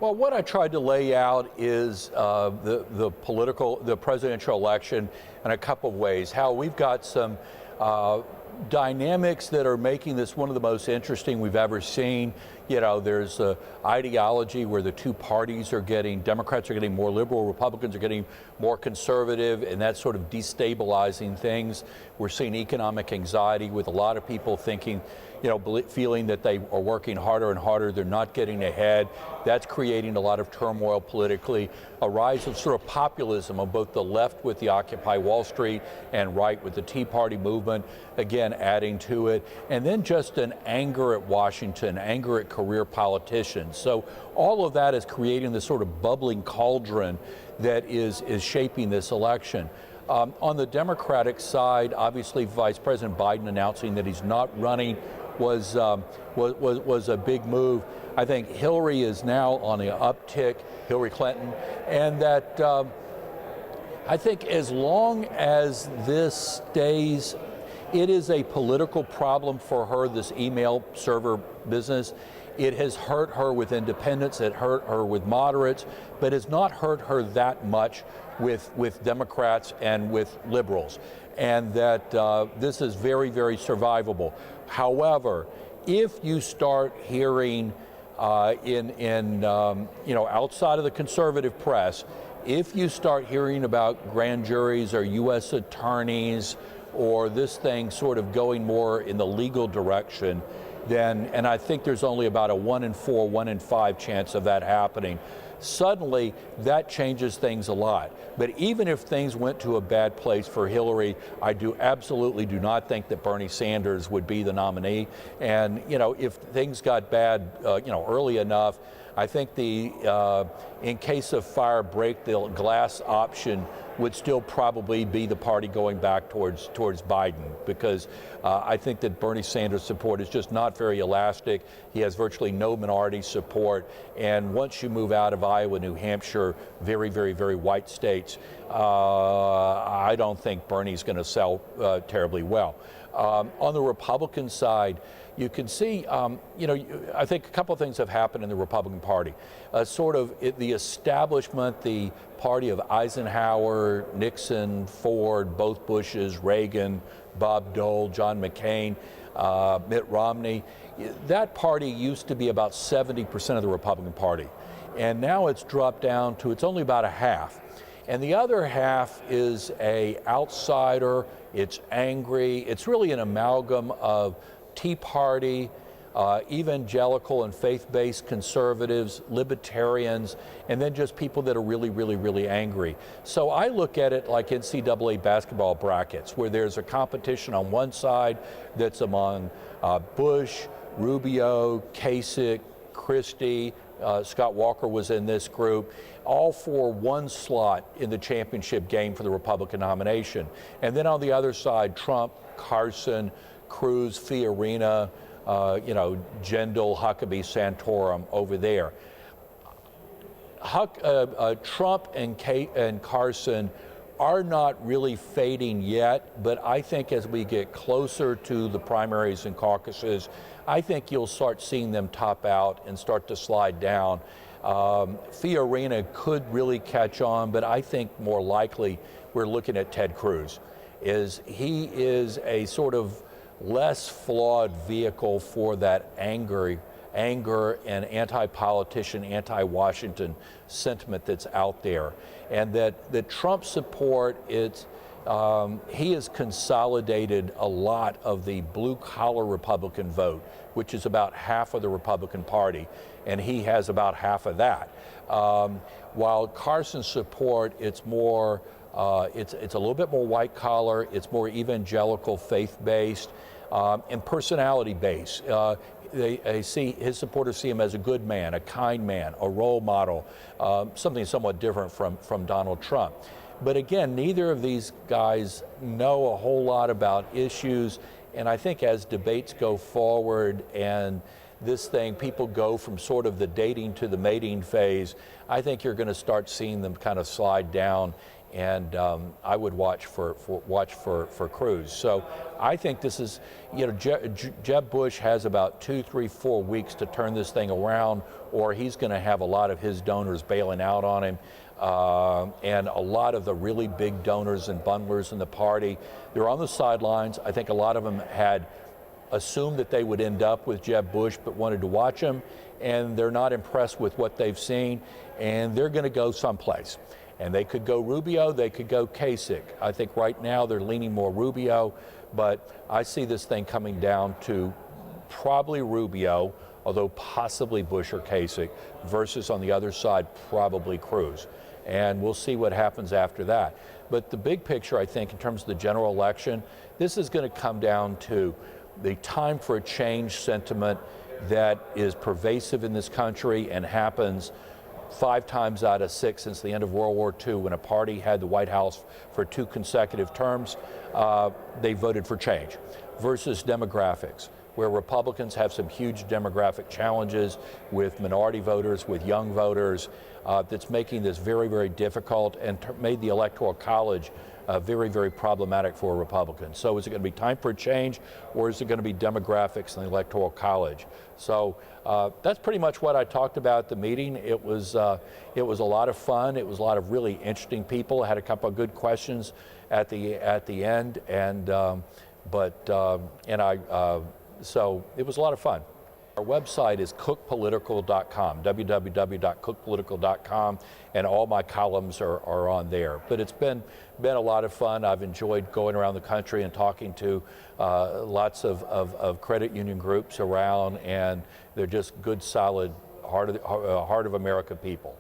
Well, what I tried to lay out is the presidential election in a couple of ways. How we've got some dynamics that are making this one of the most interesting we've ever seen. You know, there's ideology where the two parties are getting, Democrats are getting more liberal, Republicans are getting more conservative, and that's sort of destabilizing things. We're seeing economic anxiety with a lot of people thinking, you know, feeling that they are working harder and harder, they're not getting ahead. That's creating a lot of turmoil politically. A rise of sort of populism on both the left with the Occupy Wall Street and right with the Tea Party movement, again, adding to it. And then just an anger at Washington, anger at career politicians. So all of that is creating this sort of bubbling cauldron that is shaping this election. On the Democratic side, obviously Vice President Biden announcing that he's not running was a big move. I think Hillary is now on the uptick, Hillary Clinton, and that I think as long as this stays, it is a political problem for her, this email server business. It has hurt her with independents, it hurt her with moderates, but it's not hurt her that much with Democrats and with liberals. And that this is very, very survivable. However, if you start hearing you know, outside of the conservative press, if you start hearing about grand juries or U.S. attorneys or this thing sort of going more in the legal direction, then, and I think there's only about a 1 in 4, 1 in 5 chance of that happening, suddenly that changes things a lot. But even if things went to a bad place for Hillary, I absolutely do not think that Bernie Sanders would be the nominee. And, you know, if things got bad, you know, early enough, I think in case of fire, break the glass option would still probably be the party going back towards Biden, because I think that Bernie Sanders' support is just not very elastic. He has virtually no minority support, and once you move out of Iowa, New Hampshire, very, very, very white states, I don't think Bernie's going to sell terribly well. On the Republican side, you can see, you know, I think a couple of things have happened in the Republican Party. Sort of the establishment, the party of Eisenhower, Nixon, Ford, both Bushes, Reagan, Bob Dole, John McCain, Mitt Romney. That party used to be about 70% of the Republican Party. And now it's dropped down to, it's only about a half. And the other half is an outsider, it's angry, it's really an amalgam of Tea Party, evangelical and faith-based conservatives, libertarians, and then just people that are really, really, really angry. So I look at it like NCAA basketball brackets, where there's a competition on one side that's among Bush, Rubio, Kasich, Christie, Scott Walker was in this group, all for one slot in the championship game for the Republican nomination. And then on the other side, Trump, Carson, Cruz, Fiorina, you know, Jindal, Huckabee, Santorum over there. Trump and Carson are not really fading yet, but I think as we get closer to the primaries and caucuses, I think you'll start seeing them top out and start to slide down. Fiorina could really catch on, but I think more likely we're looking at Ted Cruz. He is a sort of less flawed vehicle for that anger and anti-politician, anti-Washington sentiment that's out there. And that the Trump support, he has consolidated a lot of the blue-collar Republican vote, which is about half of the Republican Party, and he has about half of that. While Carson's support, it's more, it's a little bit more white-collar, it's more evangelical, faith-based, and personality-based. His supporters see him as a good man, a kind man, a role model, something somewhat different from Donald Trump. But again, neither of these guys know a whole lot about issues, and I think as debates go forward and this thing, people go from sort of the dating to the mating phase, I think you're going to start seeing them kind of slide down and I would watch for Cruz. So I think this is, Jeb Bush has about 2, 3, 4 weeks to turn this thing around, or he's going to have a lot of his donors bailing out on him. And a lot of the really big donors and bundlers in the party, they're on the sidelines. I think a lot of them had assumed that they would end up with Jeb Bush, but wanted to watch him, and they're not impressed with what they've seen, and they're going to go someplace. And they could go Rubio, they could go Kasich. I think right now they're leaning more Rubio, but I see this thing coming down to probably Rubio, although possibly Bush or Kasich, versus on the other side, probably Cruz. And we'll see what happens after that. But the big picture, I think, in terms of the general election, this is going to come down to the time for a change sentiment that is pervasive in this country and happens 5 times out of 6 since the end of World War II, when a party had the White House for 2 consecutive terms, they voted for change, versus demographics, where Republicans have some huge demographic challenges with minority voters, with young voters, that's making this very, very difficult and made the Electoral College very, very problematic for Republicans. So is it going to be time for a change, or is it going to be demographics in the Electoral College? So that's pretty much what I talked about at the meeting. It was a lot of fun. It was a lot of really interesting people. I had a couple of good questions at the end, and so it was a lot of fun. Our website is cookpolitical.com, www.cookpolitical.com, and all my columns are on there. But it's been a lot of fun. I've enjoyed going around the country and talking to lots of credit union groups around, and they're just good, solid, heart of America people.